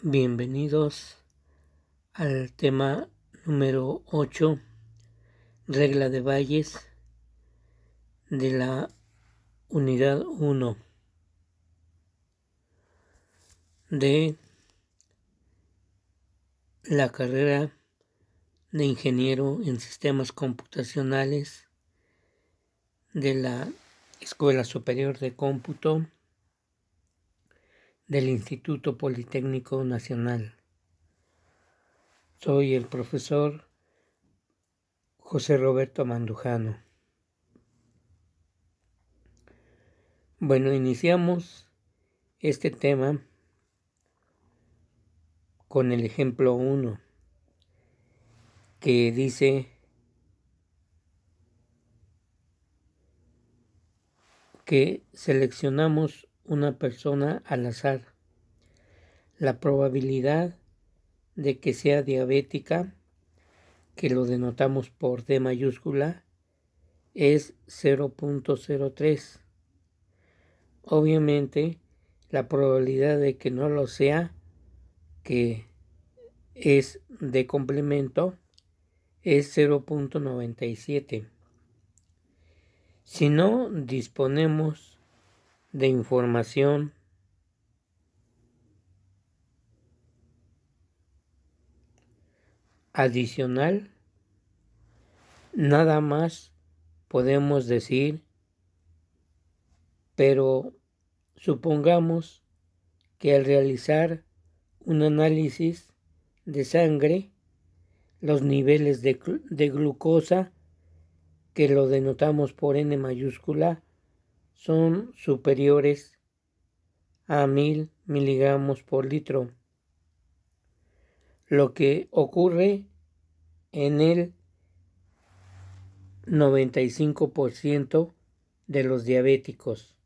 Bienvenidos al tema número 8, regla de Bayes, de la unidad 1 de la carrera de ingeniero en sistemas computacionales de la Escuela Superior de Cómputo del Instituto Politécnico Nacional. Soy el profesor José Roberto Mandujano. Bueno, iniciamos este tema con el ejemplo 1, que dice que seleccionamos una persona al azar. La probabilidad de que sea diabética, que lo denotamos por D mayúscula, es 0.03. Obviamente, la probabilidad de que no lo sea, que es de complemento, es 0.97. Si no disponemos de información adicional, nada más podemos decir, pero supongamos que al realizar un análisis de sangre, los niveles de glucosa, que lo denotamos por N mayúscula, son superiores a 1000 miligramos por litro, lo que ocurre en el 95% de los diabéticos.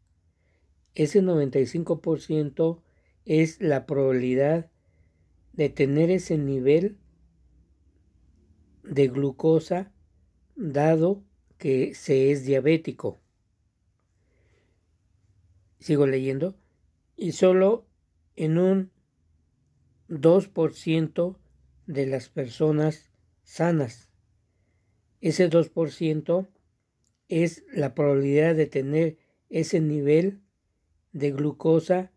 Ese 95% es la probabilidad de tener ese nivel de glucosa dado que se es diabético. Sigo leyendo. Y solo en un 2% de las personas sanas. Ese 2% es la probabilidad de tener ese nivel de glucosa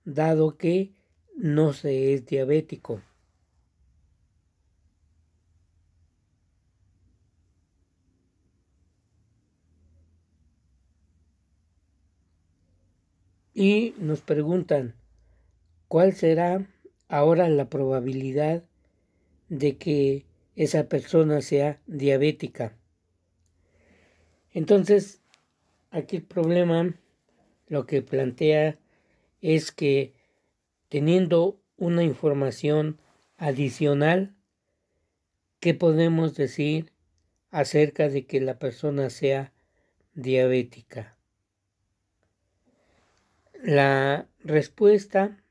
dado que no se es diabético. Y nos preguntan, ¿cuál será ahora la probabilidad de que esa persona sea diabética? Entonces, aquí el problema lo que plantea es que teniendo una información adicional, ¿qué podemos decir acerca de que la persona sea diabética? La respuesta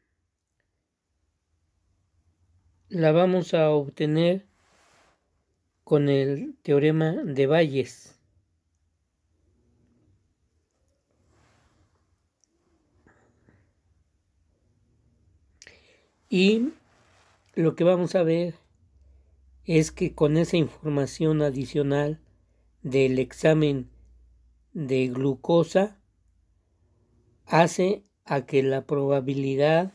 la vamos a obtener con el teorema de Bayes. Y lo que vamos a ver es que con esa información adicional del examen de glucosa hace a que la probabilidad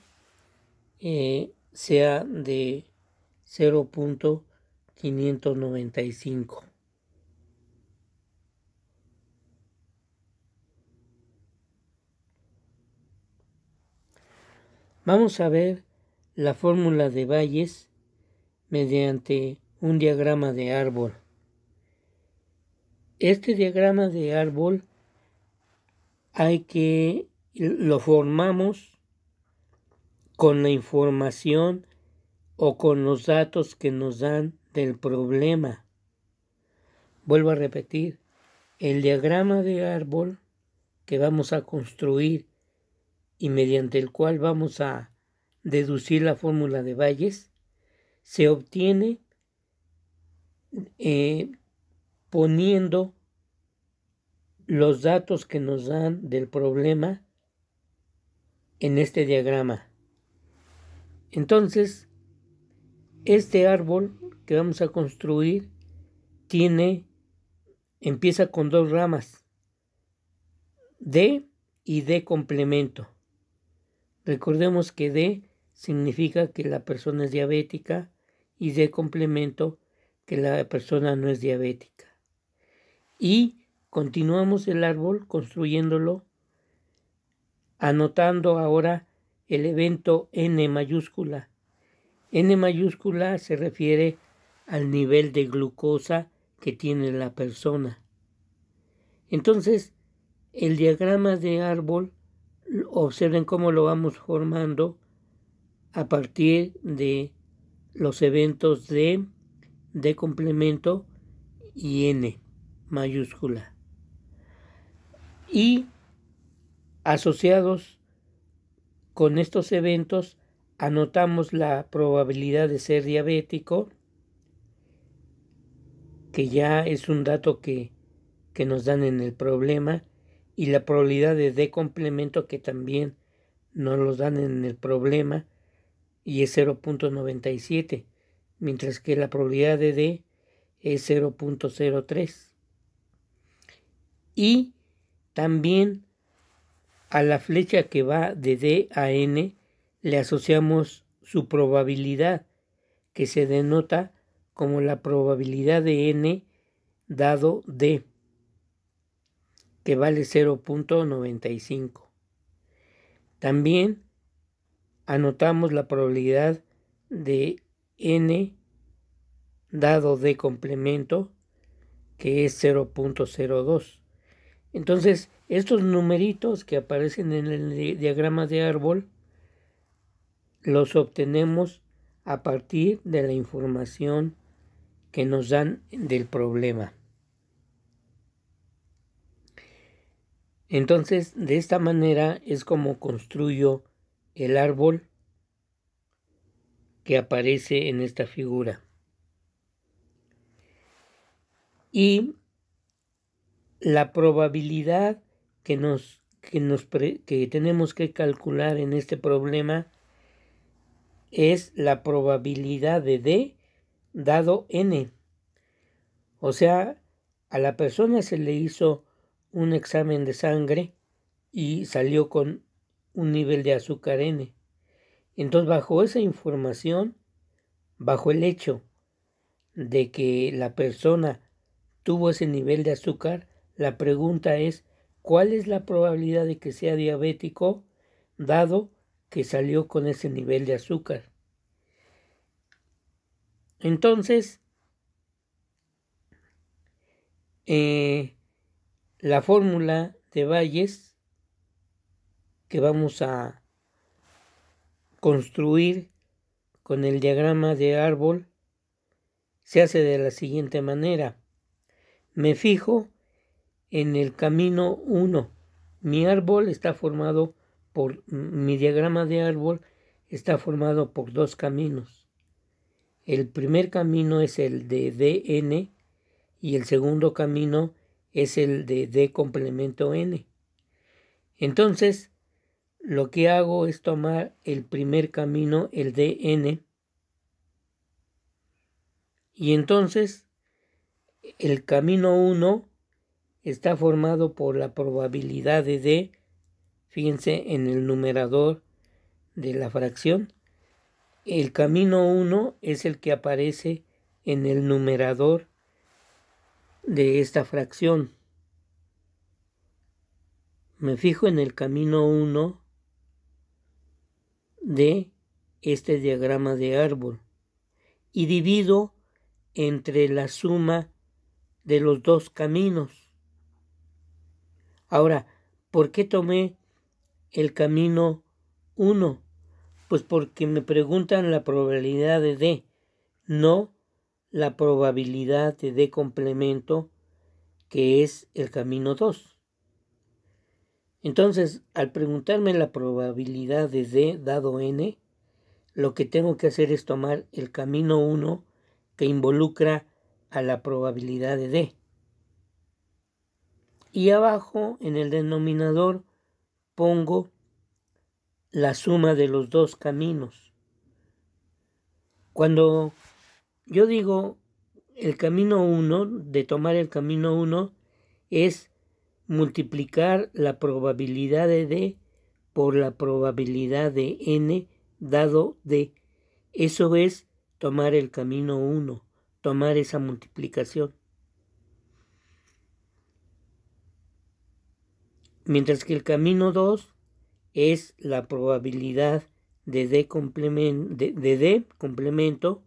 sea de 0.595. Vamos a ver la fórmula de Bayes mediante un diagrama de árbol. Este diagrama de árbol lo formamos con la información o con los datos que nos dan del problema. Vuelvo a repetir, el diagrama de árbol que vamos a construir y mediante el cual vamos a deducir la fórmula de Bayes se obtiene poniendo los datos que nos dan del problema en este diagrama. Entonces, este árbol que vamos a construir empieza con 2 ramas, D y D complemento. Recordemos que D significa que la persona es diabética y D complemento que la persona no es diabética. Y continuamos el árbol construyéndolo, anotando ahora el evento N mayúscula. N mayúscula se refiere al nivel de glucosa que tiene la persona. Entonces, el diagrama de árbol, observen cómo lo vamos formando a partir de los eventos D complemento y N mayúscula. Y asociados con estos eventos, anotamos la probabilidad de ser diabético, que ya es un dato que nos dan en el problema, y la probabilidad de D complemento, que también nos los dan en el problema, y es 0.97, mientras que la probabilidad de D es 0.03. Y también a la flecha que va de D a N le asociamos su probabilidad, que se denota como la probabilidad de N dado D, que vale 0.95. También anotamos la probabilidad de N dado D complemento, que es 0.02. Entonces, estos numeritos que aparecen en el diagrama de árbol los obtenemos a partir de la información que nos dan del problema. Entonces, de esta manera es como construyo el árbol que aparece en esta figura. Y la probabilidad que tenemos que calcular en este problema es la probabilidad de D dado N. O sea, a la persona se le hizo un examen de sangre y salió con un nivel de azúcar N. Entonces, bajo esa información, bajo el hecho de que la persona tuvo ese nivel de azúcar, la pregunta es, ¿cuál es la probabilidad de que sea diabético dado que salió con ese nivel de azúcar? Entonces, la fórmula de Bayes que vamos a construir con el diagrama de árbol se hace de la siguiente manera. Me fijo en el camino 1. Mi diagrama de árbol está formado por 2 caminos. El primer camino es el de DN y el segundo camino es el de D complemento N. Entonces, lo que hago es tomar el primer camino, el DN, y entonces el camino 1 está formado por la probabilidad de D, fíjense en el numerador de la fracción. El camino 1 es el que aparece en el numerador de esta fracción. Me fijo en el camino 1 de este diagrama de árbol y divido entre la suma de los 2 caminos. Ahora, ¿por qué tomé el camino 1? Pues porque me preguntan la probabilidad de D, no la probabilidad de D complemento, que es el camino 2. Entonces, al preguntarme la probabilidad de D dado N, lo que tengo que hacer es tomar el camino 1 que involucra a la probabilidad de D. Y abajo, en el denominador, pongo la suma de los 2 caminos. Cuando yo digo el camino 1, de tomar el camino 1, es multiplicar la probabilidad de D por la probabilidad de N dado D. Eso es tomar el camino 1, tomar esa multiplicación. Mientras que el camino 2 es la probabilidad de D complemento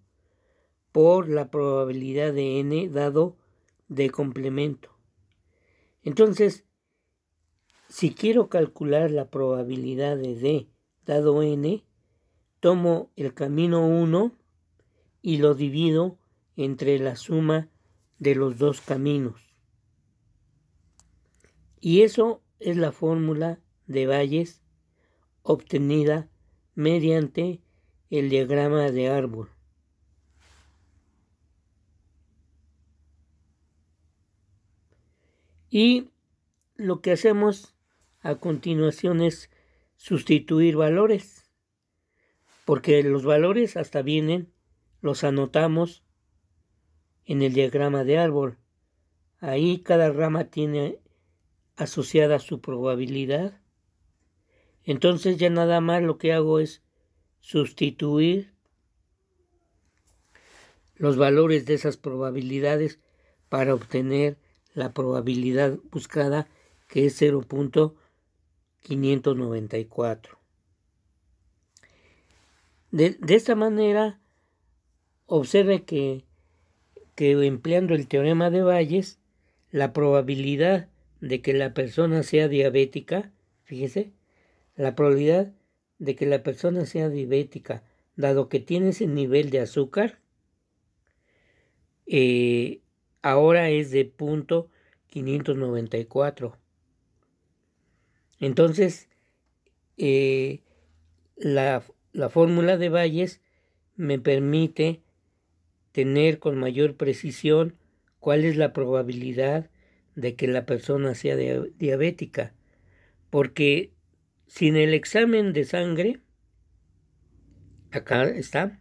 por la probabilidad de N dado D complemento. Entonces, si quiero calcular la probabilidad de D dado N, tomo el camino 1 y lo divido entre la suma de los dos caminos. Y eso es la fórmula de Bayes obtenida mediante el diagrama de árbol. Y lo que hacemos a continuación es sustituir valores, porque los valores hasta vienen, los anotamos en el diagrama de árbol. Ahí cada rama tiene asociada su probabilidad. Entonces ya nada más lo que hago es sustituir los valores de esas probabilidades para obtener la probabilidad buscada, que es 0.594. De esta manera, observe que empleando el teorema de Bayes, la probabilidad de que la persona sea diabética, fíjese, la probabilidad de que la persona sea diabética, dado que tiene ese nivel de azúcar, ahora es de 0.594. Entonces, la fórmula de Bayes me permite tener con mayor precisión cuál es la probabilidad de que la persona sea diabética, porque sin el examen de sangre, acá está,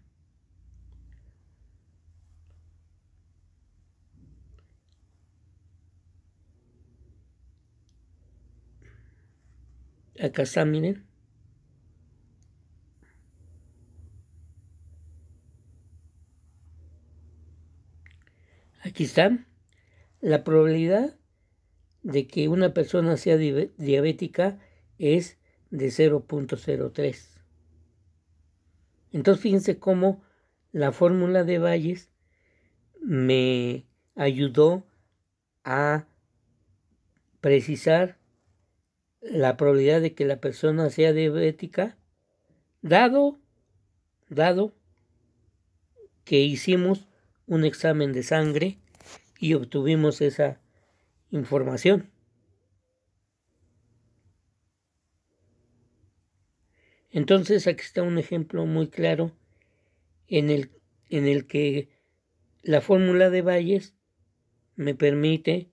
miren, aquí está, la probabilidad de que una persona sea diabética es de 0.03. Entonces fíjense cómo la fórmula de Bayes me ayudó a precisar la probabilidad de que la persona sea diabética, dado que hicimos un examen de sangre y obtuvimos esa información. Entonces aquí está un ejemplo muy claro en el que la fórmula de Bayes me permite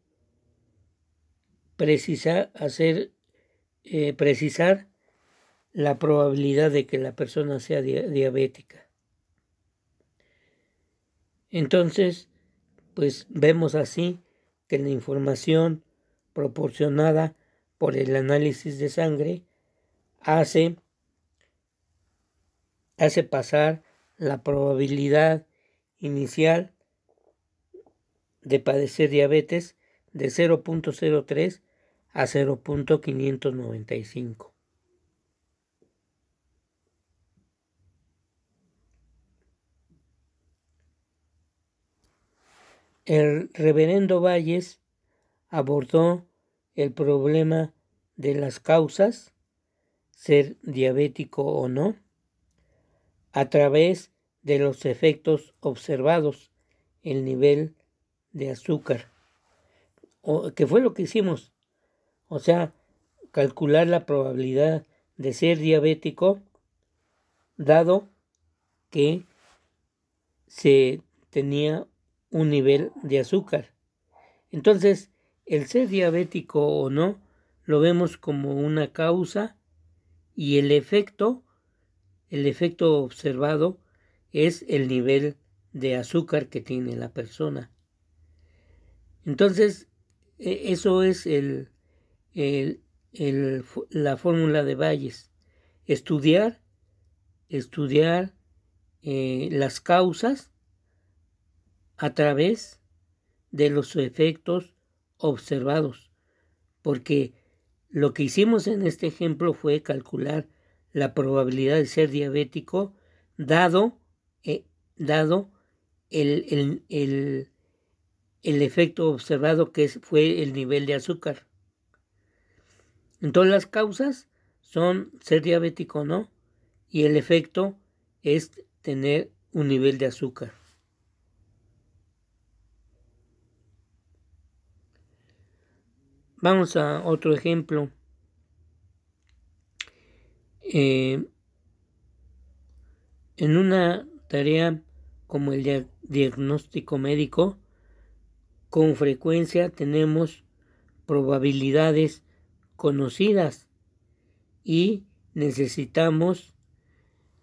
precisar la probabilidad de que la persona sea diabética. Entonces, pues vemos así que la información proporcionada por el análisis de sangre hace pasar la probabilidad inicial de padecer diabetes de 0.03 a 0.595. El reverendo Bayes abordó el problema de las causas, ser diabético o no, a través de los efectos observados, el nivel de azúcar, que fue lo que hicimos, o sea, calcular la probabilidad de ser diabético dado que se tenía un nivel de azúcar. Entonces, el ser diabético o no lo vemos como una causa y el efecto observado es el nivel de azúcar que tiene la persona. Entonces, eso es la fórmula de Bayes. Estudiar las causas a través de los efectos observados, porque lo que hicimos en este ejemplo fue calcular la probabilidad de ser diabético dado el efecto observado que fue el nivel de azúcar. Entonces las causas son ser diabético o no, y el efecto es tener un nivel de azúcar. Vamos a otro ejemplo. En una tarea como el diagnóstico médico, con frecuencia tenemos probabilidades conocidas y necesitamos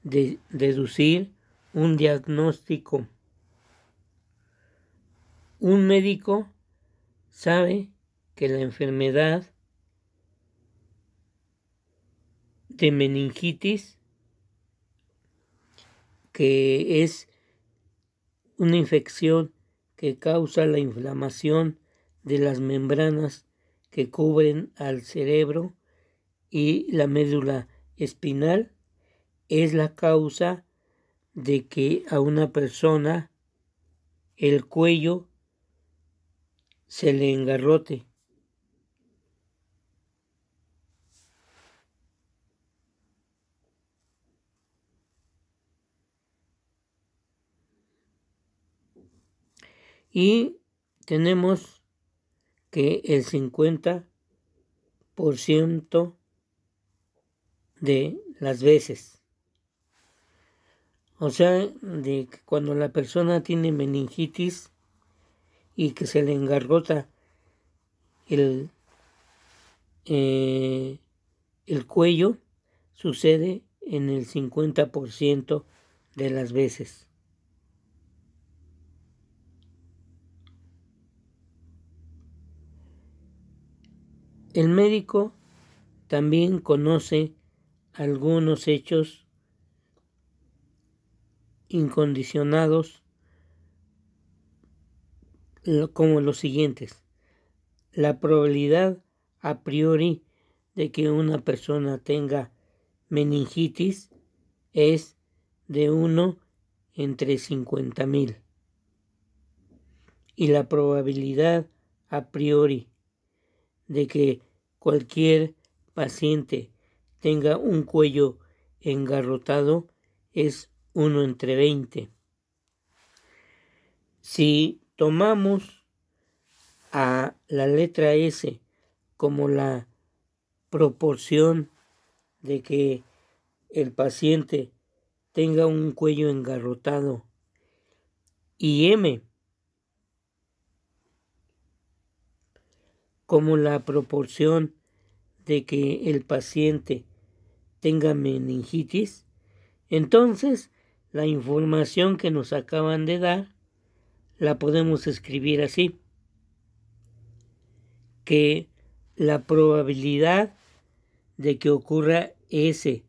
deducir un diagnóstico. Un médico sabe que la enfermedad de meningitis, que es una infección que causa la inflamación de las membranas que cubren al cerebro y la médula espinal, es la causa de que a una persona el cuello se le engarrote. Y tenemos que el 50% de las veces, o sea, de que cuando la persona tiene meningitis y que se le engarrota el cuello, sucede en el 50% de las veces. El médico también conoce algunos hechos incondicionados como los siguientes: la probabilidad a priori de que una persona tenga meningitis es de 1 entre 50,000, y la probabilidad a priori de que cualquier paciente tenga un cuello engarrotado es 1 entre 20. Si tomamos a la letra S como la proporción de que el paciente tenga un cuello engarrotado y M como la proporción de que el paciente tenga meningitis, entonces la información que nos acaban de dar la podemos escribir así: que la probabilidad de que ocurra S,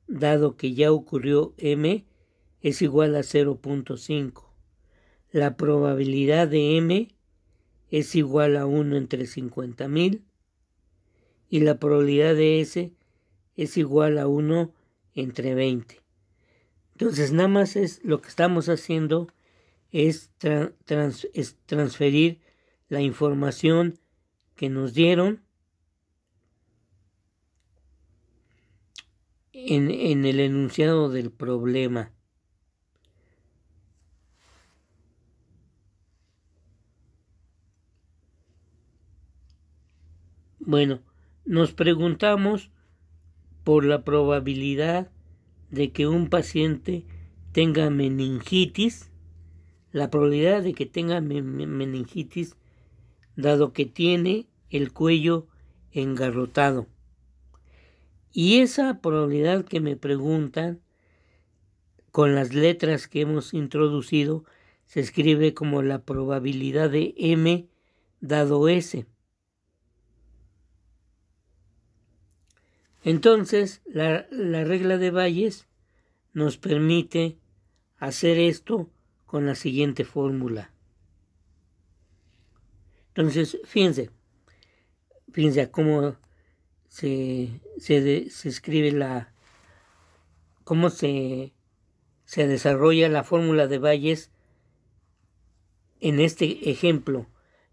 dado que ya ocurrió M, es igual a 0.5. La probabilidad de M es igual a 1 entre 50,000 y la probabilidad de S es igual a 1 entre 20. Entonces nada más es lo que estamos haciendo es transferir la información que nos dieron en el enunciado del problema. Bueno, nos preguntamos por la probabilidad de que un paciente tenga meningitis, la probabilidad de que tenga meningitis dado que tiene el cuello engarrotado. Y esa probabilidad que me preguntan con las letras que hemos introducido se escribe como la probabilidad de M dado S. Entonces, la regla de Bayes nos permite hacer esto con la siguiente fórmula. Entonces, fíjense a cómo se escribe cómo se desarrolla la fórmula de Bayes en este ejemplo.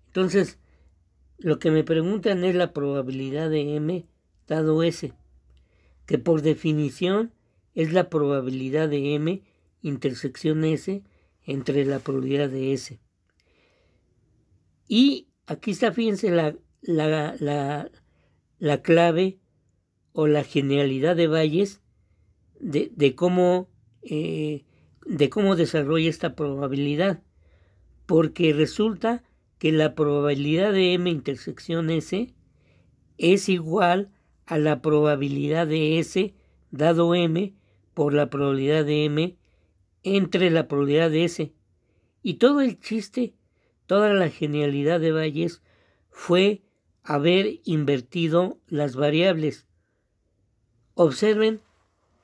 Entonces, lo que me preguntan es la probabilidad de M dado S, que por definición es la probabilidad de M intersección S entre la probabilidad de S. Y aquí está, fíjense, la clave o la genialidad de Bayes de cómo desarrolla esta probabilidad, porque resulta que la probabilidad de M intersección S es igual a la probabilidad de S dado M por la probabilidad de M entre la probabilidad de S. Y todo el chiste, toda la genialidad de Bayes fue haber invertido las variables. Observen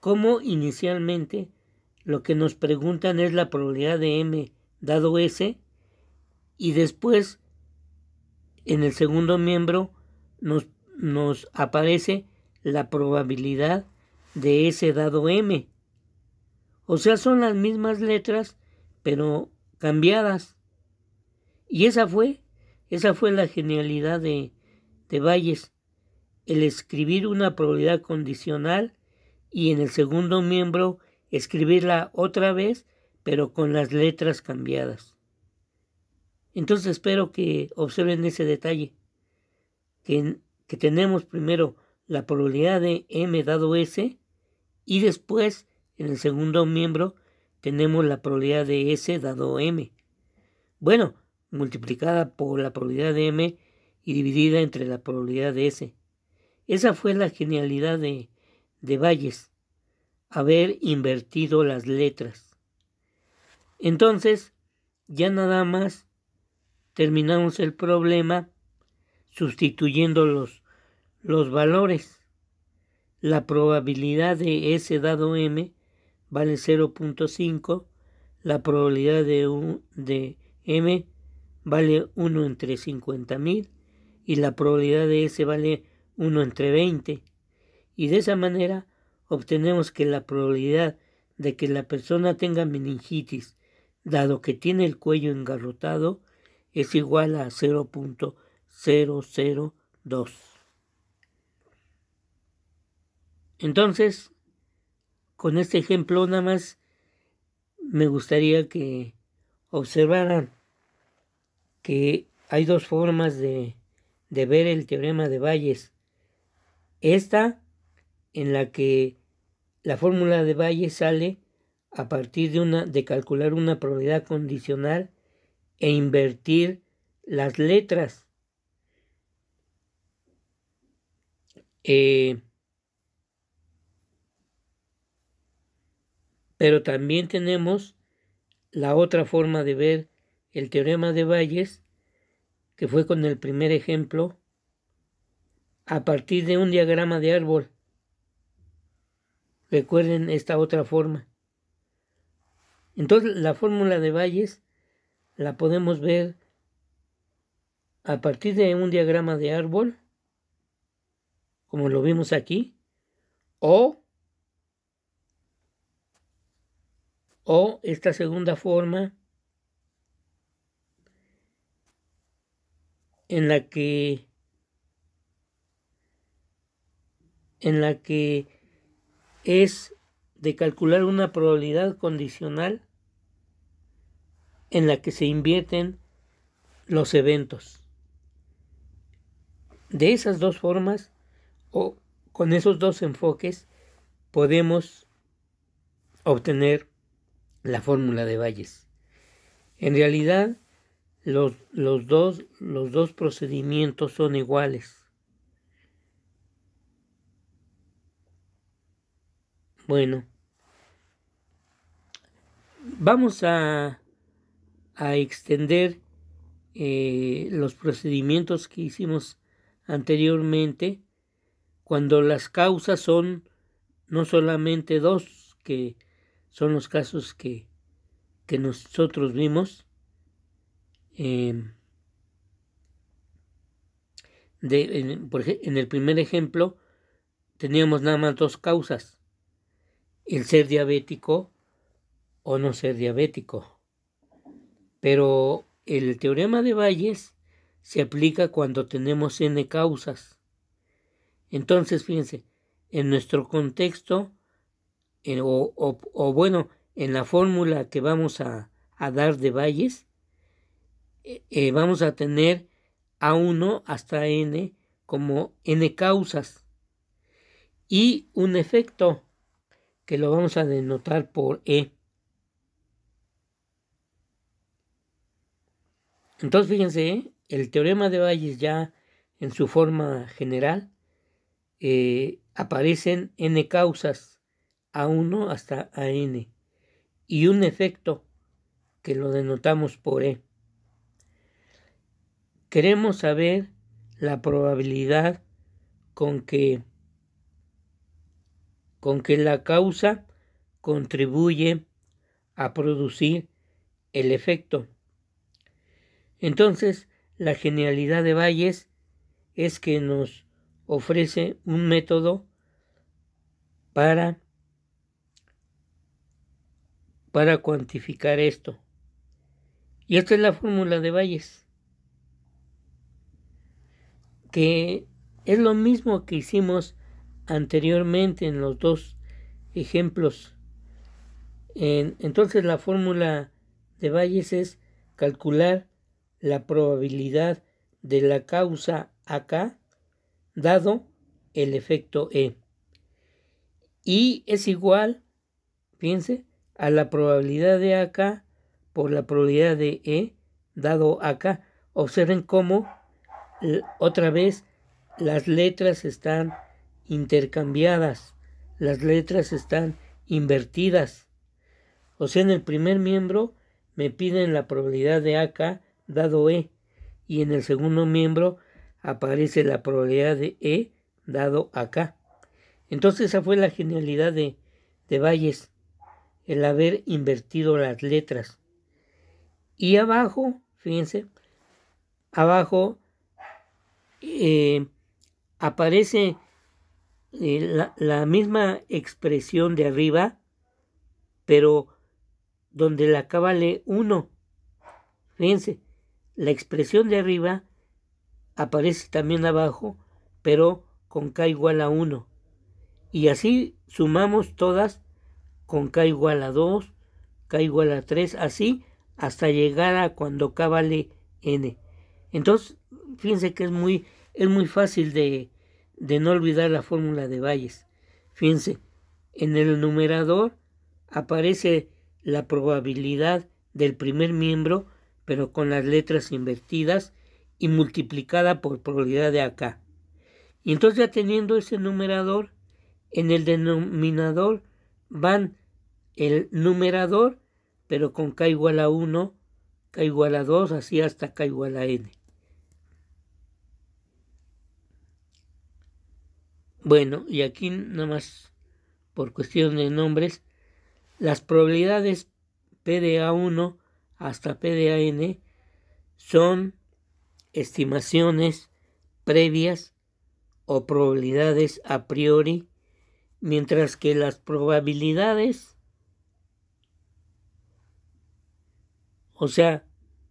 cómo inicialmente lo que nos preguntan es la probabilidad de M dado S, y después en el segundo miembro nos aparece la probabilidad de S dado M. O sea, son las mismas letras, pero cambiadas. Y esa fue la genialidad de Bayes, el escribir una probabilidad condicional y en el segundo miembro escribirla otra vez, pero con las letras cambiadas. Entonces espero que observen ese detalle, que tenemos primero la probabilidad de M dado S y después en el segundo miembro tenemos la probabilidad de S dado M. Bueno, multiplicada por la probabilidad de M y dividida entre la probabilidad de S. Esa fue la genialidad de Bayes, haber invertido las letras. Entonces, ya nada más terminamos el problema sustituyendo los valores. La probabilidad de S dado M vale 0.5, la probabilidad de M vale 1 entre 50.000 y la probabilidad de S vale 1 entre 20. Y de esa manera obtenemos que la probabilidad de que la persona tenga meningitis, dado que tiene el cuello engarrotado, es igual a 0.002. Entonces, con este ejemplo nada más me gustaría que observaran que hay dos formas de ver el teorema de Bayes. Esta, en la que la fórmula de Bayes sale a partir de calcular una probabilidad condicional e invertir las letras. Pero también tenemos la otra forma de ver el teorema de Bayes, que fue con el primer ejemplo, a partir de un diagrama de árbol. Recuerden esta otra forma. Entonces, la fórmula de Bayes la podemos ver a partir de un diagrama de árbol, como lo vimos aquí, o esta segunda forma, en la que es de calcular una probabilidad condicional en la que se invierten los eventos. De esas dos formas, o con esos dos enfoques, podemos obtener la fórmula de Bayes. En realidad, los dos procedimientos son iguales. Bueno, Vamos a extender los procedimientos que hicimos anteriormente cuando las causas son no solamente dos, que son los casos que nosotros vimos. En el primer ejemplo teníamos nada más dos causas: el ser diabético o no ser diabético. Pero el teorema de Bayes se aplica cuando tenemos n causas. Entonces, fíjense, en nuestro contexto, en la fórmula que vamos a dar de Bayes, vamos a tener A1 hasta n como n causas y un efecto que lo vamos a denotar por E. Entonces, fíjense, el teorema de Bayes ya en su forma general aparecen n causas A1 hasta AN y un efecto que lo denotamos por E. Queremos saber la probabilidad con que la causa contribuye a producir el efecto. Entonces, la genialidad de Bayes es que nos ofrece un método para cuantificar esto. Y esta es la fórmula de Bayes, que es lo mismo que hicimos anteriormente en los dos ejemplos. Entonces, la fórmula de Bayes es calcular la probabilidad de la causa AK dado el efecto E. Y es igual, fíjense, a la probabilidad de AK por la probabilidad de E dado AK. Observen cómo otra vez las letras están intercambiadas, las letras están invertidas. O sea, en el primer miembro me piden la probabilidad de AK dado E, y en el segundo miembro aparece la probabilidad de E dado AK. Entonces esa fue la genialidad de Bayes, el haber invertido las letras. Y abajo, fíjense, abajo aparece la misma expresión de arriba, pero donde la K vale 1. Fíjense, la expresión de arriba aparece también abajo, pero con K igual a 1. Y así sumamos todas con K igual a 2, K igual a 3, así hasta llegar a cuando K vale N. Entonces, fíjense que es muy fácil de no olvidar la fórmula de Bayes. Fíjense, en el numerador aparece la probabilidad del primer miembro, pero con las letras invertidas y multiplicada por probabilidad de AK. Y entonces, ya teniendo ese numerador, en el denominador van el numerador, pero con K igual a 1, K igual a 2, así hasta K igual a N. Bueno, y aquí nada más por cuestión de nombres, las probabilidades P de A1 hasta P de AN son estimaciones previas o probabilidades a priori, mientras que las probabilidades, o sea,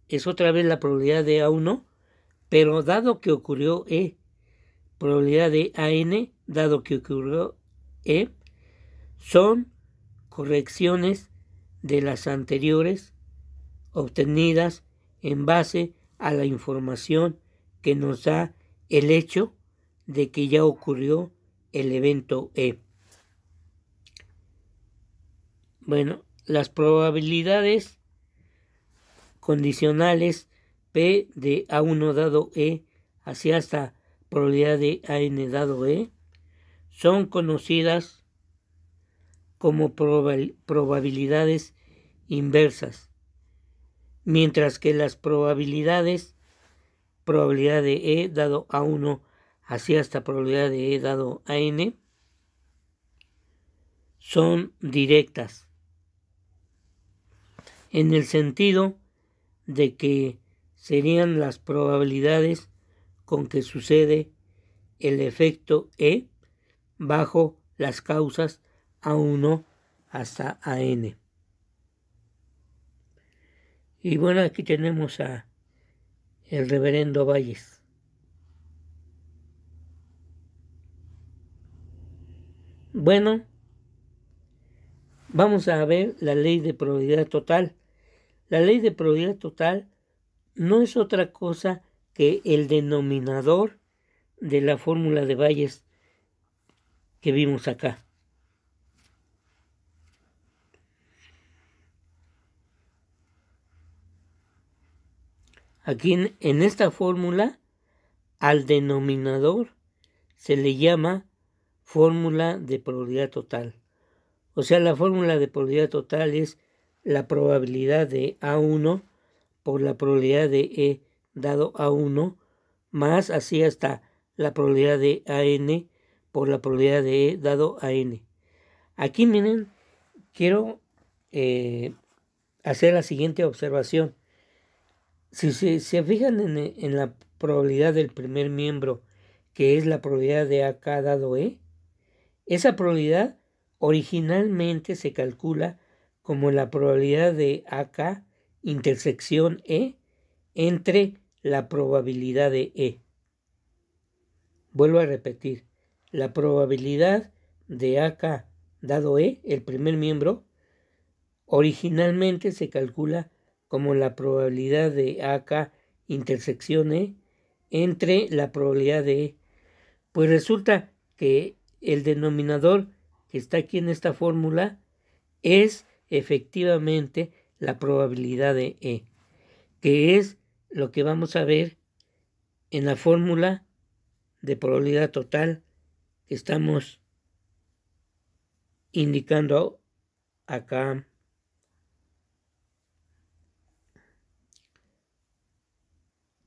es otra vez la probabilidad de A1, pero dado que ocurrió E, probabilidad de AN, dado que ocurrió E, son correcciones de las anteriores obtenidas en base a la información que nos da el hecho de que ya ocurrió el evento E. Bueno, las probabilidades condicionales P de A1 dado E hacia hasta probabilidad de AN dado E son conocidas como probabilidades inversas, mientras que las probabilidades, probabilidad de E dado a 1 así hasta probabilidad de E dado a N, son directas, en el sentido de que serían las probabilidades con que sucede el efecto E bajo las causas A1 hasta AN. Y bueno, aquí tenemos a el reverendo Valles. Bueno, vamos a ver la ley de probabilidad total. La ley de probabilidad total no es otra cosa que el denominador de la fórmula de Bayes que vimos acá. Aquí en esta fórmula, al denominador se le llama fórmula de probabilidad total. O sea, la fórmula de probabilidad total es la probabilidad de A1 por la probabilidad de E dado A1 más así hasta la probabilidad de AN por la probabilidad de E dado a N. Aquí miren, quiero hacer la siguiente observación. Si se fijan en la probabilidad del primer miembro, que es la probabilidad de AK dado E, esa probabilidad originalmente se calcula como la probabilidad de AK intersección E entre la probabilidad de E. Vuelvo a repetir, la probabilidad de AK dado E, el primer miembro, originalmente se calcula como la probabilidad de AK intersección E entre la probabilidad de E. Pues resulta que el denominador que está aquí en esta fórmula es efectivamente la probabilidad de E, que es lo que vamos a ver en la fórmula de probabilidad total que estamos indicando acá.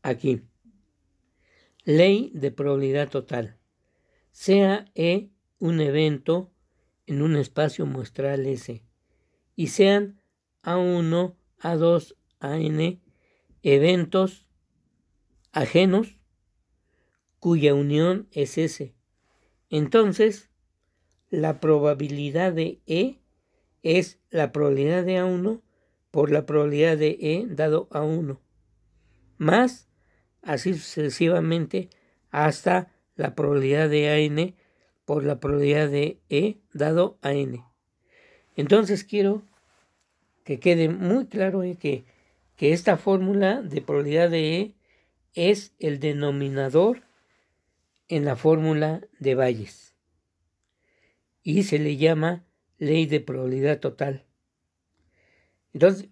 Aquí. Ley de probabilidad total. Sea E un evento en un espacio muestral S y sean A1, A2, AN eventos ajenos cuya unión es S. Entonces, la probabilidad de E es la probabilidad de A1 por la probabilidad de E dado A1, más así sucesivamente hasta la probabilidad de AN por la probabilidad de E dado a N. Entonces quiero que quede muy claro que esta fórmula de probabilidad de E es el denominador en la fórmula de Bayes y se le llama ley de probabilidad total. Entonces,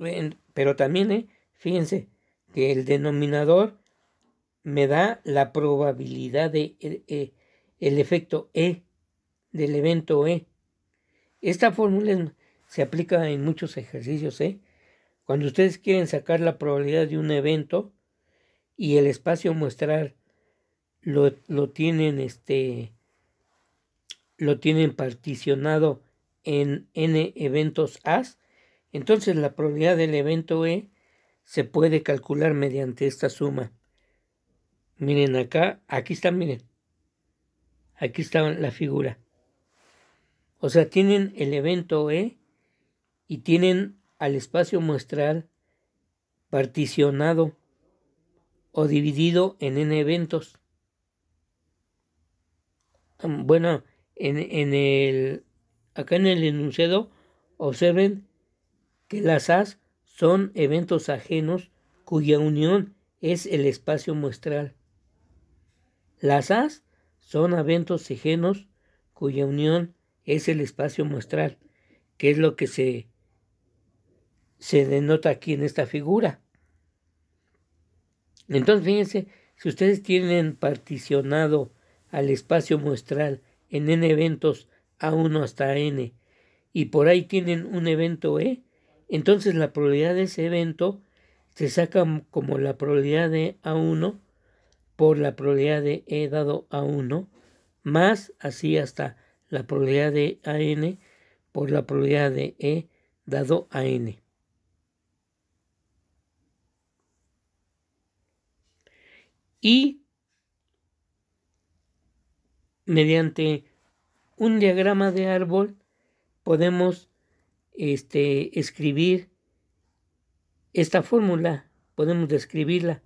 pero también, fíjense que el denominador me da la probabilidad de el efecto E, del evento E. Esta fórmula se aplica en muchos ejercicios. Cuando ustedes quieren sacar la probabilidad de un evento y el espacio muestral lo tienen particionado en n eventos A, entonces la probabilidad del evento E se puede calcular mediante esta suma. Miren aquí está, miren. Aquí está la figura. O sea, tienen el evento E y tienen al espacio muestral particionado o dividido en n eventos. Bueno, acá en el enunciado observen que las A's son eventos ajenos cuya unión es el espacio muestral. Las A's son eventos ajenos cuya unión es el espacio muestral, que es lo que se denota aquí en esta figura. Entonces, fíjense, si ustedes tienen particionado al espacio muestral en n eventos A1 hasta N y por ahí tienen un evento E, Entonces la probabilidad de ese evento se saca como la probabilidad de A1 por la probabilidad de E dado A1, más así hasta la probabilidad de AN por la probabilidad de E dado AN. Y mediante un diagrama de árbol podemos escribir esta fórmula, podemos describirla.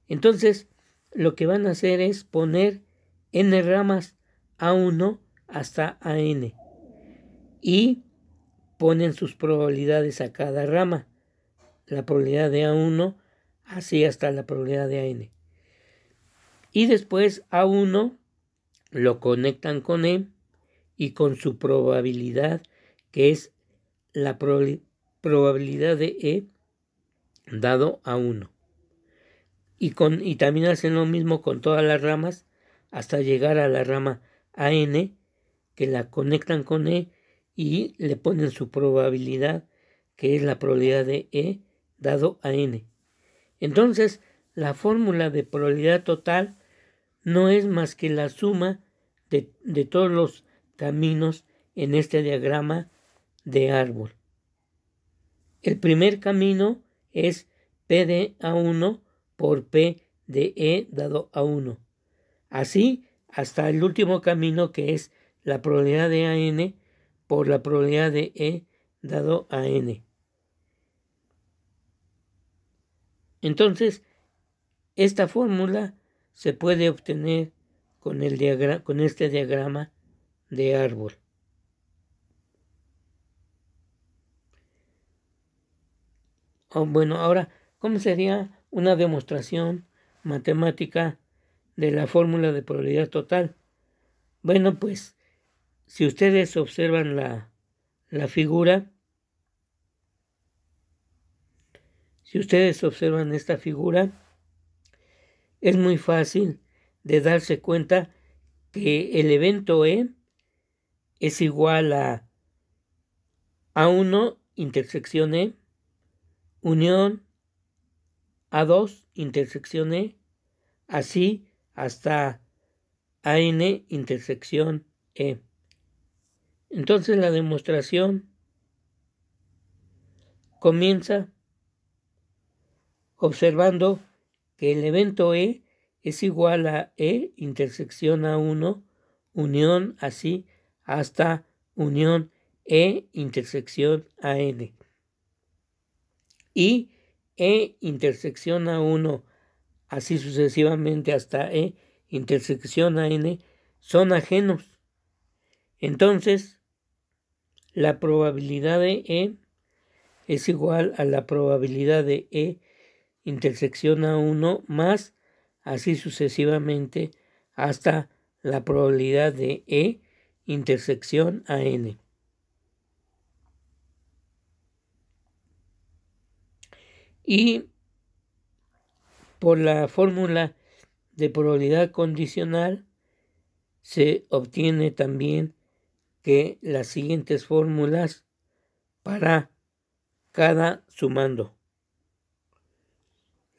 Entonces, lo que van a hacer es poner n ramas A1 hasta AN y ponen sus probabilidades a cada rama. La probabilidad de A1 así hasta la probabilidad de AN. Y después A1 lo conectan con E y con su probabilidad, que es la probabilidad de E dado A1. Y también hacen lo mismo con todas las ramas hasta llegar a la rama AN, que la conectan con E y le ponen su probabilidad, que es la probabilidad de E dado a N. Entonces, la fórmula de probabilidad total no es más que la suma de todos los caminos en este diagrama de árbol. El primer camino es P de A1 por P de E dado a 1. Así hasta el último camino, que es la probabilidad de AN por la probabilidad de E dado a N. Entonces, esta fórmula se puede obtener con este diagrama de árbol. Bueno, ahora, ¿cómo sería una demostración matemática de la fórmula de probabilidad total? Bueno, pues, si ustedes observan la figura, si ustedes observan esta figura, es muy fácil de darse cuenta que el evento E es igual a A1 intersección E, unión A2 intersección E, así hasta AN intersección E. Entonces la demostración comienza observando que el evento E es igual a E intersección A1, unión así hasta unión E intersección AN. Y E intersección A1 así sucesivamente hasta E intersección AN son ajenos. Entonces, la probabilidad de E es igual a la probabilidad de E intersección A1 más así sucesivamente hasta la probabilidad de E intersección AN. Y por la fórmula de probabilidad condicional se obtiene también que las siguientes fórmulas para cada sumando.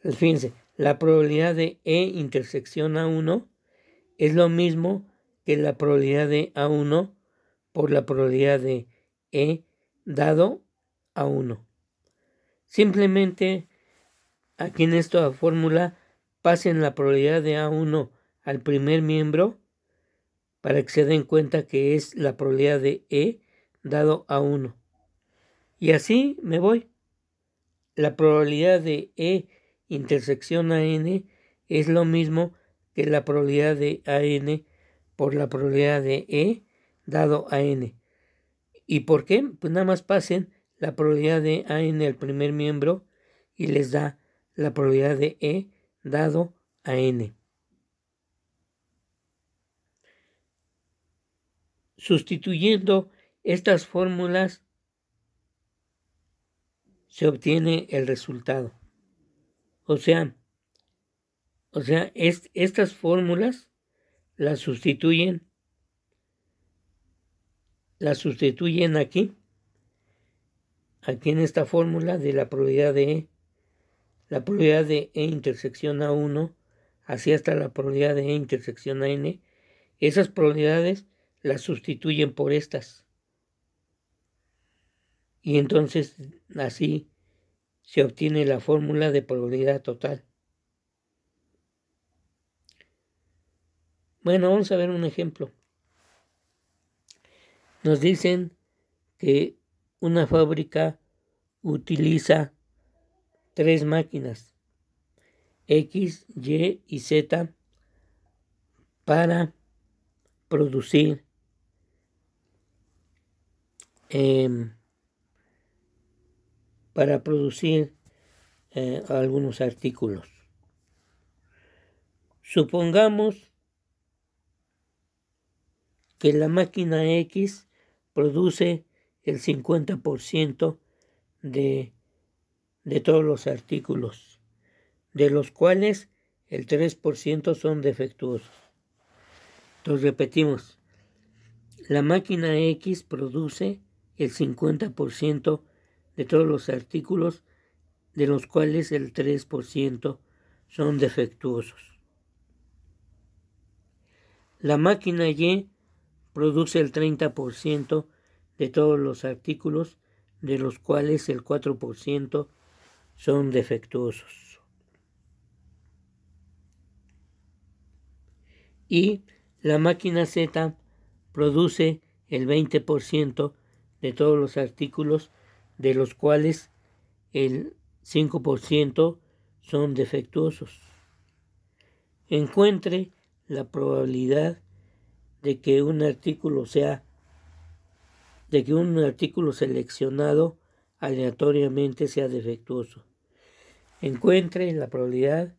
Fíjense, la probabilidad de E intersección A1 es lo mismo que la probabilidad de A1 por la probabilidad de E dado a 1. Simplemente aquí en esta fórmula pasen la probabilidad de A1 al primer miembro para que se den cuenta que es la probabilidad de E dado a 1. Y así me voy. La probabilidad de E intersección AN es lo mismo que la probabilidad de AN por la probabilidad de E dado a N. ¿Y por qué? Pues nada más pasen la probabilidad de AN al primer miembro y les da la probabilidad de E dado a N. Sustituyendo estas fórmulas se obtiene el resultado. O sea, estas fórmulas las sustituyen aquí aquí en esta fórmula de la probabilidad de E intersección A1, así hasta la probabilidad de E intersección a N, esas probabilidades las sustituyen por estas. Y entonces así se obtiene la fórmula de probabilidad total. Bueno, vamos a ver un ejemplo. Nos dicen que una fábrica utiliza 3 máquinas, X, Y y Z, para producir algunos artículos. Supongamos que la máquina X produce el 50% de todos los artículos, de los cuales el 3% son defectuosos. Entonces repetimos, la máquina X produce el 50% de todos los artículos, de los cuales el 3% son defectuosos. La máquina Y produce el 30% de todos los artículos, de los cuales el 4% son defectuosos. Y la máquina Z produce el 20% de todos los artículos, de los cuales el 5% son defectuosos. Encuentre la probabilidad de que un artículo seleccionado aleatoriamente sea defectuoso. Encuentre la probabilidad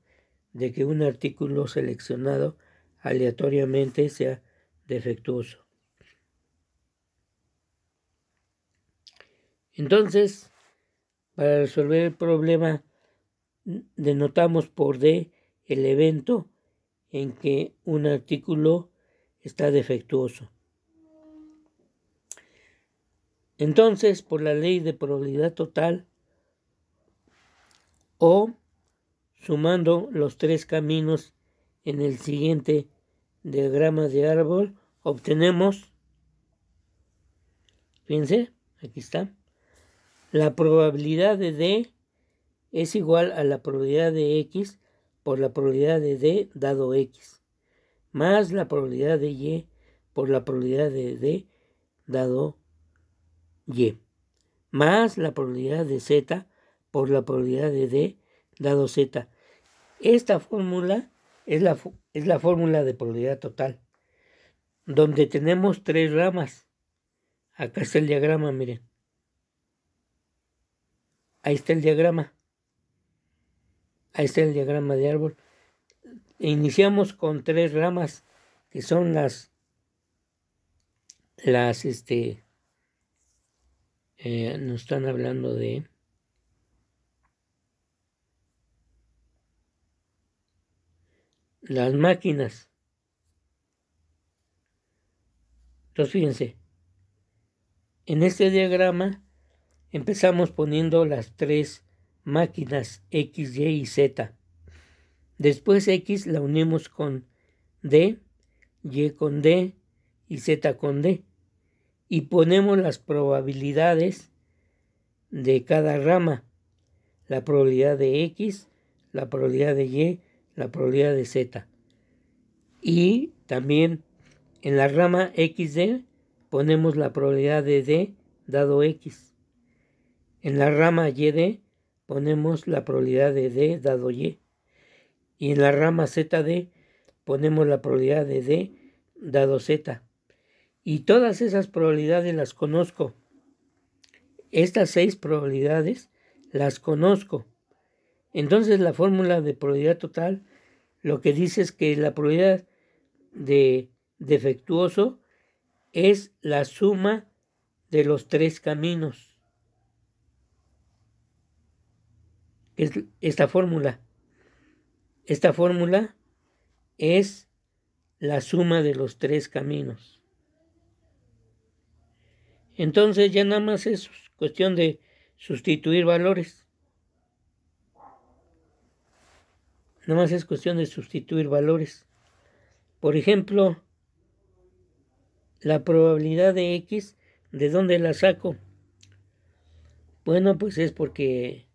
de que un artículo seleccionado aleatoriamente sea defectuoso. Entonces, para resolver el problema, denotamos por D el evento en que un artículo está defectuoso. Entonces, por la ley de probabilidad total, o sumando los 3 caminos en el siguiente diagrama de árbol, obtenemos, fíjense, aquí está, la probabilidad de D es igual a la probabilidad de X por la probabilidad de D dado X, más la probabilidad de Y por la probabilidad de D dado Y, más la probabilidad de Z por la probabilidad de D dado Z. Esta fórmula es la fórmula de probabilidad total, donde tenemos 3 ramas. Acá está el diagrama, miren. Ahí está el diagrama. Ahí está el diagrama de árbol. Iniciamos con 3 ramas, que son nos están hablando de las máquinas. Entonces fíjense, en este diagrama empezamos poniendo las 3 máquinas X, Y y Z. Después X la unimos con D, Y con D y Z con D. Y ponemos las probabilidades de cada rama. La probabilidad de X, la probabilidad de Y, la probabilidad de Z. Y también en la rama XD ponemos la probabilidad de D dado X. En la rama YD ponemos la probabilidad de D dado Y. Y en la rama ZD ponemos la probabilidad de D dado Z. Y todas esas probabilidades las conozco. Estas 6 probabilidades las conozco. Entonces la fórmula de probabilidad total lo que dice es que la probabilidad de defectuoso es la suma de los 3 caminos. Es esta fórmula. Esta fórmula es la suma de los 3 caminos. Entonces ya nada más es cuestión de sustituir valores. Nomás es cuestión de sustituir valores. Por ejemplo, la probabilidad de X, ¿de dónde la saco? Bueno, pues es porque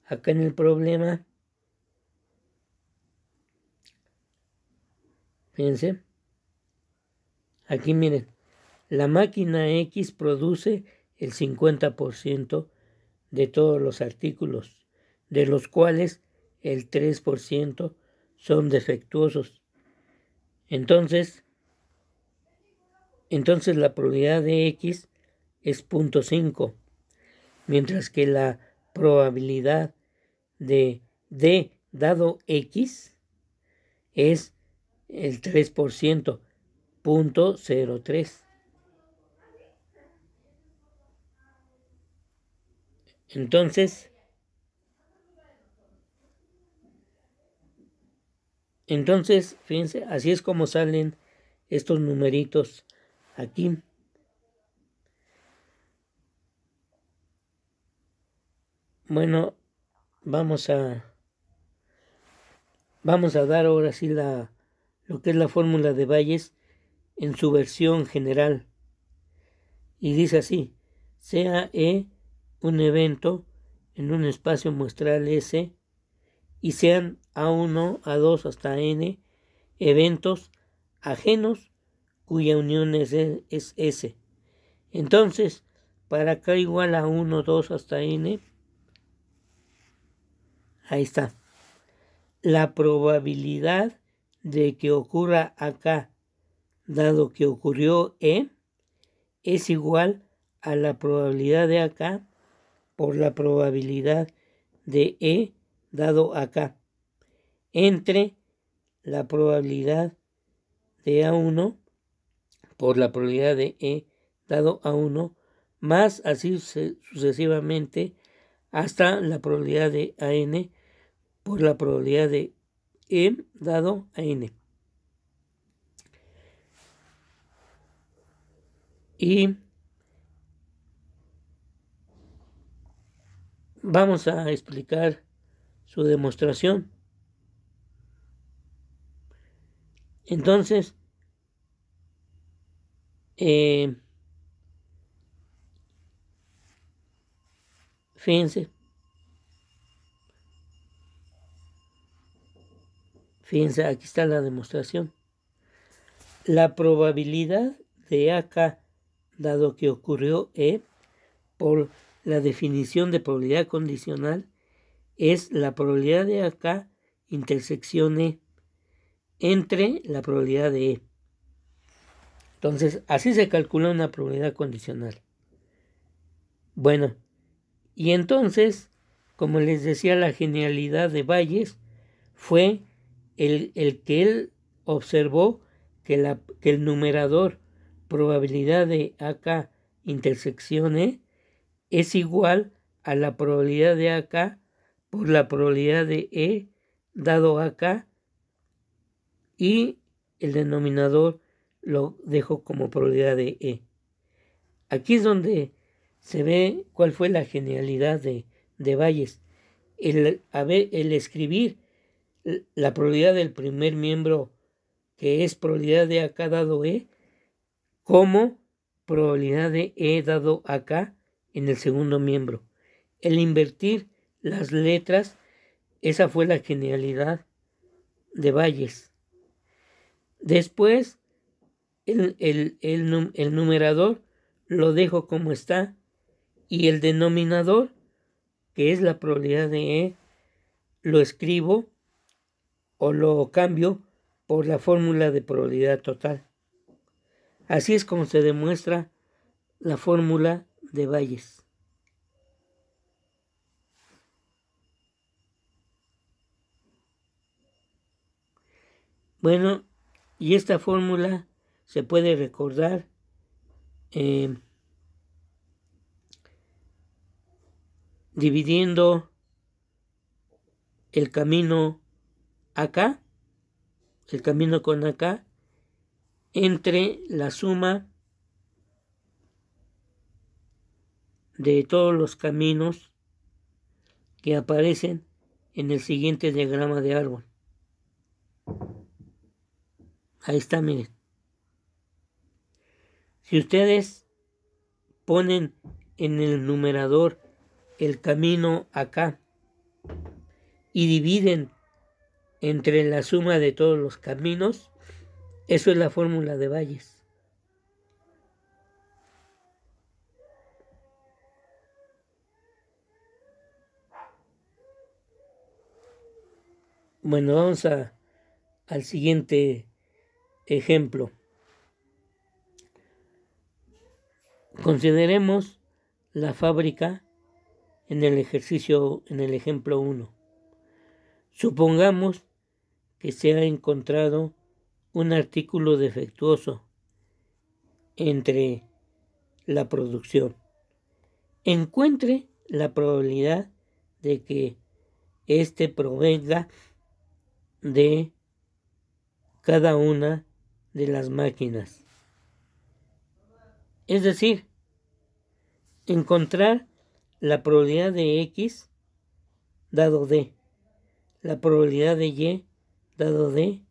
acá en el problema, fíjense, aquí miren, la máquina X produce el 50% de todos los artículos, de los cuales el 3% son defectuosos. Entonces la probabilidad de X es 0.5, mientras que la probabilidad de D dado X es el 3%, 0.03. Entonces, fíjense, así es como salen estos numeritos aquí. Bueno, vamos a dar ahora sí lo que es la fórmula de Bayes en su versión general. Y dice así: sea E un evento en un espacio muestral S y sean A1, A2 hasta N eventos ajenos cuya unión es S. Entonces, para K igual a 1, 2 hasta N, ahí está. La probabilidad de que ocurra acá, dado que ocurrió E, es igual a la probabilidad de acá por la probabilidad de E dado acá, entre la probabilidad de A1 por la probabilidad de E dado A1, más así sucesivamente hasta la probabilidad de AN por la probabilidad de E dado a N. Y vamos a explicar su demostración. Entonces, fíjense, aquí está la demostración. La probabilidad de acá, dado que ocurrió E, por la definición de probabilidad condicional, es la probabilidad de acá intersección E entre la probabilidad de E. Entonces, así se calcula una probabilidad condicional. Bueno, y entonces, como les decía, la genialidad de Bayes fue el que él observó que el numerador probabilidad de acá intersección E es igual a la probabilidad de acá por la probabilidad de E dado acá, y el denominador lo dejo como probabilidad de E. Aquí es donde se ve cuál fue la genialidad de Bayes. El escribir la probabilidad del primer miembro, que es probabilidad de acá dado E, como probabilidad de E dado acá en el segundo miembro. El invertir las letras, esa fue la genialidad de Bayes. Después, el numerador lo dejo como está, y el denominador, que es la probabilidad de E, lo escribo o lo cambio por la fórmula de probabilidad total. Así es como se demuestra la fórmula de Bayes. Bueno, y esta fórmula se puede recordar dividiendo el camino acá, el camino con acá, entre la suma de todos los caminos que aparecen en el siguiente diagrama de árbol. Ahí está, miren. Si ustedes ponen en el numerador el camino acá y dividen entre la suma de todos los caminos, eso es la fórmula de Bayes. Bueno, vamos al siguiente ejemplo. Consideremos la fábrica en el ejemplo 1. Supongamos que se ha encontrado un artículo defectuoso entre la producción. Encuentre la probabilidad de que éste provenga de cada una de las máquinas. Es decir, encontrar la probabilidad de X dado D, la probabilidad de Y dado D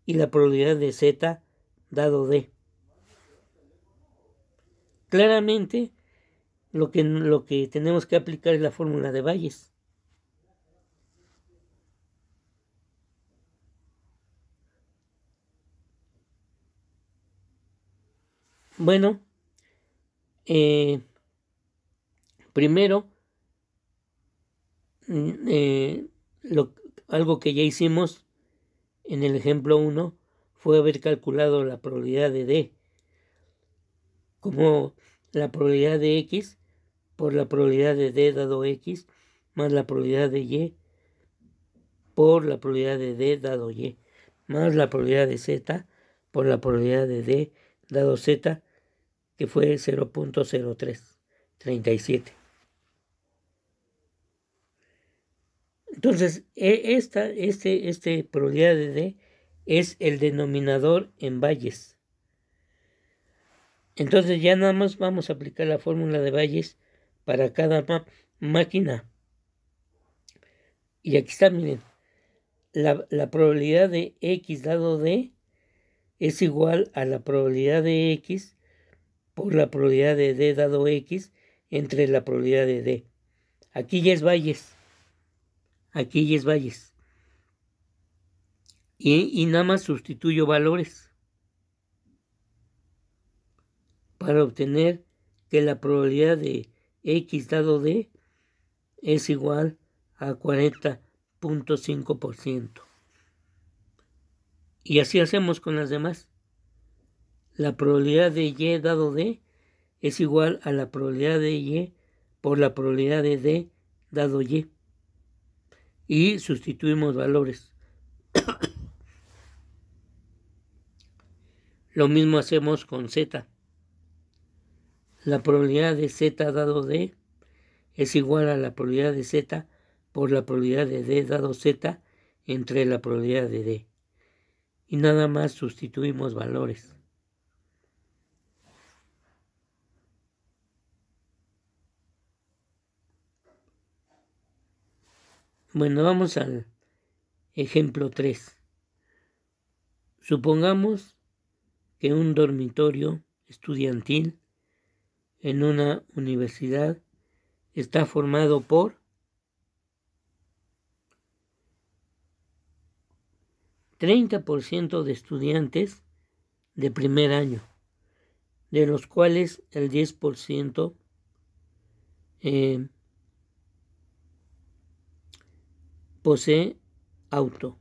y la probabilidad de Z dado D. Claramente, lo que tenemos que aplicar es la fórmula de Bayes. Bueno, primero, algo que ya hicimos en el ejemplo 1 fue haber calculado la probabilidad de D como la probabilidad de X por la probabilidad de D dado X más la probabilidad de Y por la probabilidad de D dado Y más la probabilidad de Z por la probabilidad de D dado Z, que fue 0.0337. Entonces, este probabilidad de D es el denominador en Bayes. Entonces ya nada más vamos a aplicar la fórmula de Bayes para cada máquina. Y aquí está, miren. La probabilidad de X dado D es igual a la probabilidad de X por la probabilidad de D dado X entre la probabilidad de D. Aquí ya es Bayes. Aquí ya es Bayes. Y nada más sustituyo valores para obtener que la probabilidad de X dado D es igual a 40.5%. Y así hacemos con las demás. La probabilidad de Y dado D es igual a la probabilidad de Y por la probabilidad de D dado Y. Y sustituimos valores. Lo mismo hacemos con Z. La probabilidad de Z dado D es igual a la probabilidad de Z por la probabilidad de D dado Z entre la probabilidad de D. Y nada más sustituimos valores. Bueno, vamos al ejemplo 3. Supongamos que un dormitorio estudiantil en una universidad está formado por 30% de estudiantes de primer año, de los cuales el 10% posee auto.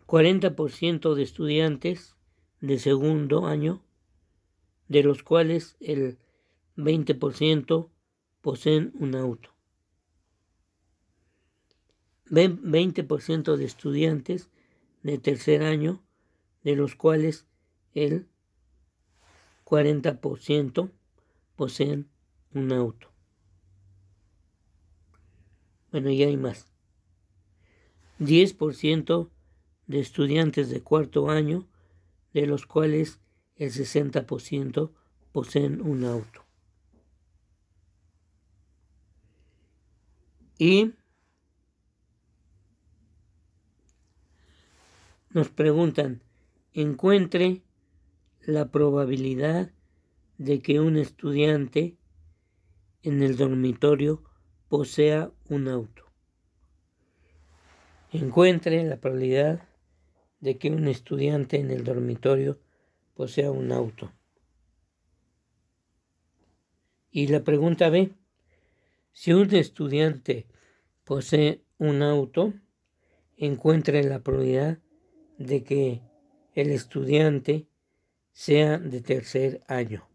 40% de estudiantes de segundo año, de los cuales el 20% poseen un auto. 20% de estudiantes de tercer año, de los cuales el 40% poseen un auto. Bueno, ya hay más. 10% de estudiantes de cuarto año, de los cuales el 60% poseen un auto. Y nos preguntan, encuentre la probabilidad de que un estudiante en el dormitorio posea un auto. Encuentre la probabilidad de que un estudiante en el dormitorio posea un auto. Y la pregunta B, si un estudiante posee un auto, encuentre la probabilidad de que el estudiante sea de tercer año.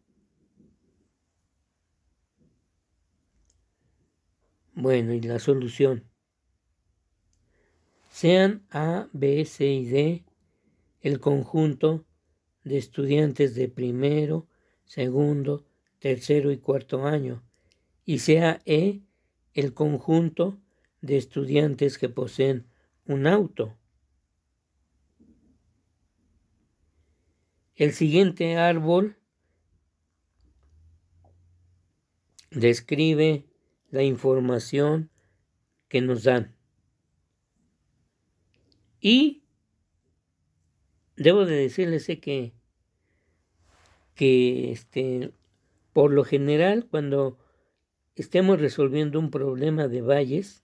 Bueno, y la solución. Sean A, B, C y D el conjunto de estudiantes de primero, segundo, tercero y cuarto año, y sea E el conjunto de estudiantes que poseen un auto. El siguiente árbol describe la información que nos dan. Y debo de decirles que por lo general, cuando estemos resolviendo un problema de valles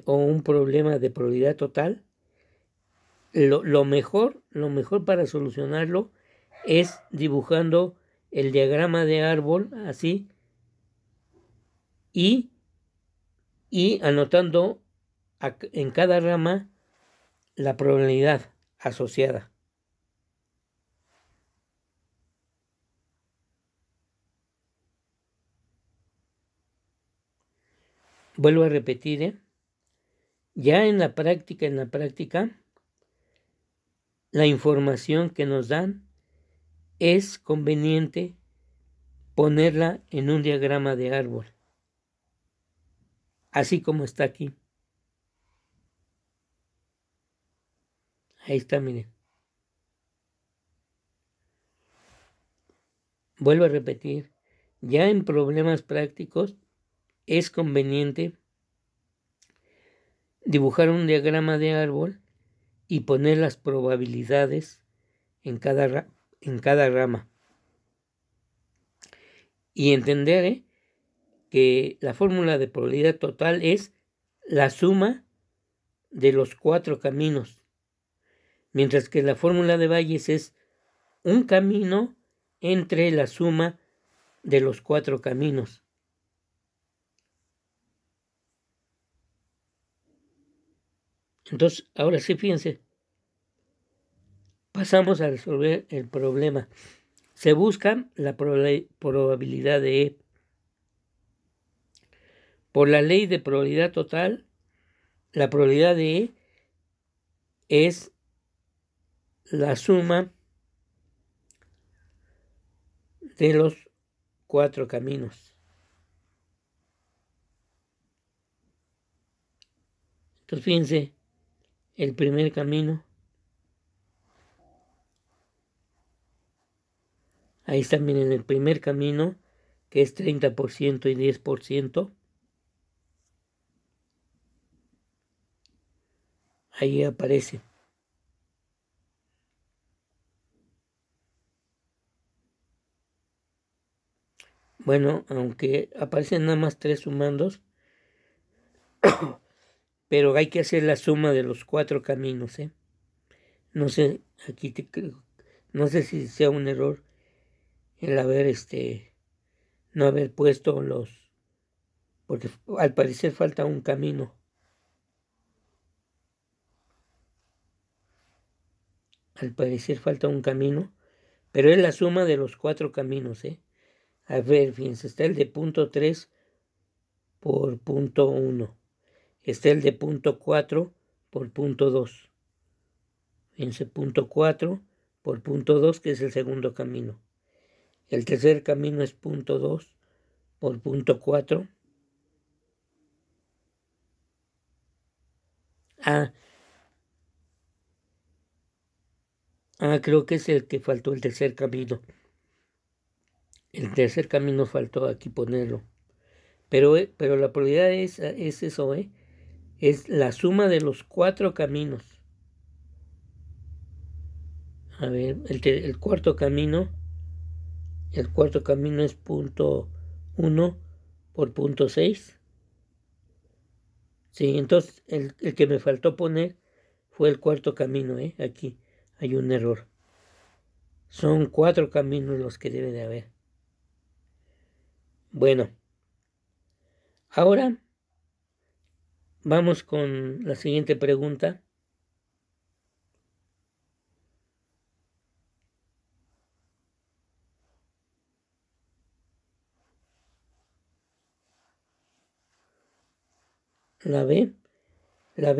o un problema de probabilidad total, lo mejor para solucionarlo es dibujando el diagrama de árbol así y anotando en cada rama la probabilidad asociada. Vuelvo a repetir, ya en la práctica, la información que nos dan es conveniente ponerla en un diagrama de árbol, así como está aquí. Ahí está, miren. Vuelvo a repetir, ya en problemas prácticos es conveniente dibujar un diagrama de árbol y poner las probabilidades en cada rama. Y entender que la fórmula de probabilidad total es la suma de los 4 caminos, mientras que la fórmula de valles es un camino entre la suma de los 4 caminos. Entonces, ahora sí, fíjense, pasamos a resolver el problema. Se busca la probabilidad de E. Por la ley de probabilidad total, la probabilidad de E es la suma de los 4 caminos. Entonces, fíjense, el primer camino, ahí está, miren, el primer camino, que es 30% y 10%. Ahí aparece. Bueno, aunque aparecen nada más 3 sumandos, pero hay que hacer la suma de los 4 caminos, No sé, aquí no sé si sea un error el haber no haber puesto porque al parecer falta un camino. Al parecer falta un camino, pero es la suma de los 4 caminos, A ver, fíjense, está el de punto 3 por punto 1. Está el de punto 4 por punto 2. Fíjense, punto 4 por punto 2, que es el segundo camino. El tercer camino es punto 2 por punto 4. Creo que es el que faltó, el tercer camino. El tercer camino faltó aquí ponerlo. Pero la probabilidad es eso, es la suma de los 4 caminos. A ver, el cuarto camino es 0.1 por 0.6. Sí, entonces el que me faltó poner fue el cuarto camino, aquí hay un error. Son 4 caminos los que debe de haber. Bueno, ahora vamos con la siguiente pregunta. La B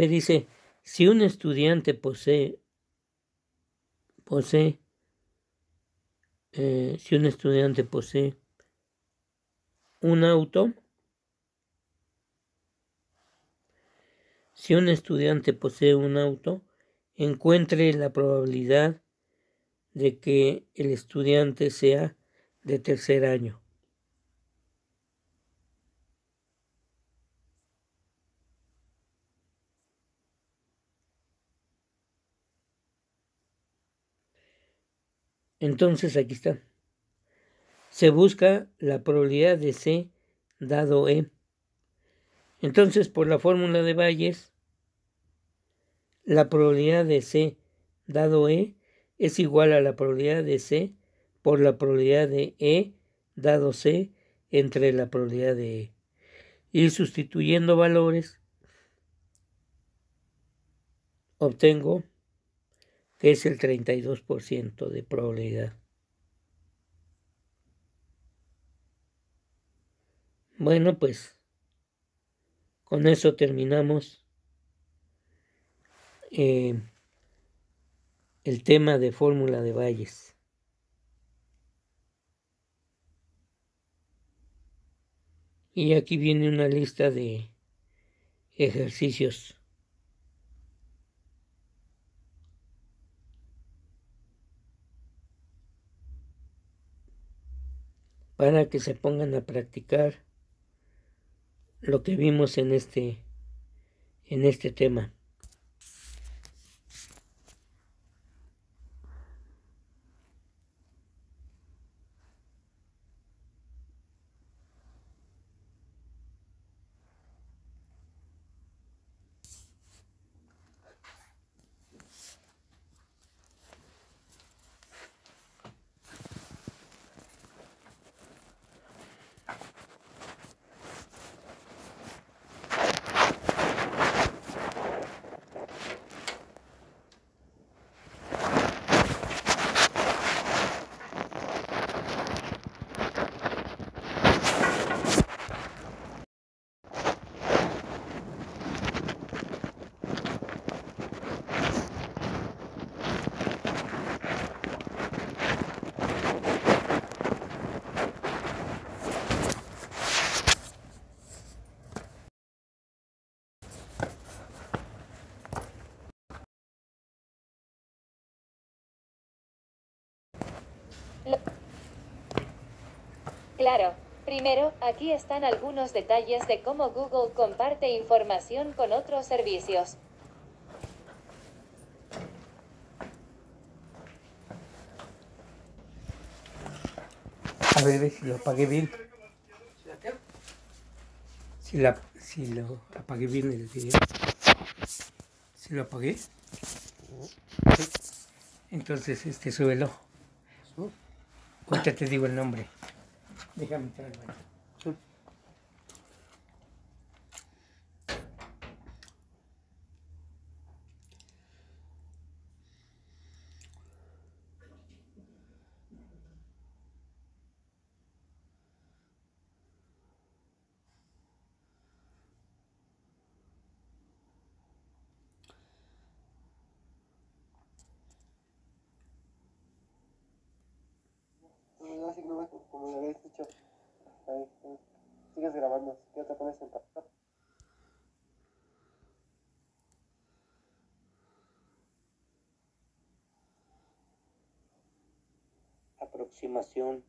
dice, si un estudiante posee un auto, encuentre la probabilidad de que el estudiante sea de tercer año. Entonces aquí está. Se busca la probabilidad de C dado E. Entonces, por la fórmula de Bayes, la probabilidad de C dado E es igual a la probabilidad de C por la probabilidad de E dado C entre la probabilidad de E. Y sustituyendo valores, obtengo que es el 32% de probabilidad. Bueno, pues con eso terminamos el tema de fórmula de Bayes. Y aquí viene una lista de ejercicios para que se pongan a practicar lo que vimos en este tema. Claro. Primero, aquí están algunos detalles de cómo Google comparte información con otros servicios. A ver si lo apagué bien. Si lo apagué bien el video. Si lo apagué. Entonces, súbelo. Ahorita te digo el nombre. Déjame entrar al baño. Así como le habéis dicho, sigues grabando, ya te pones en pantalla. Aproximación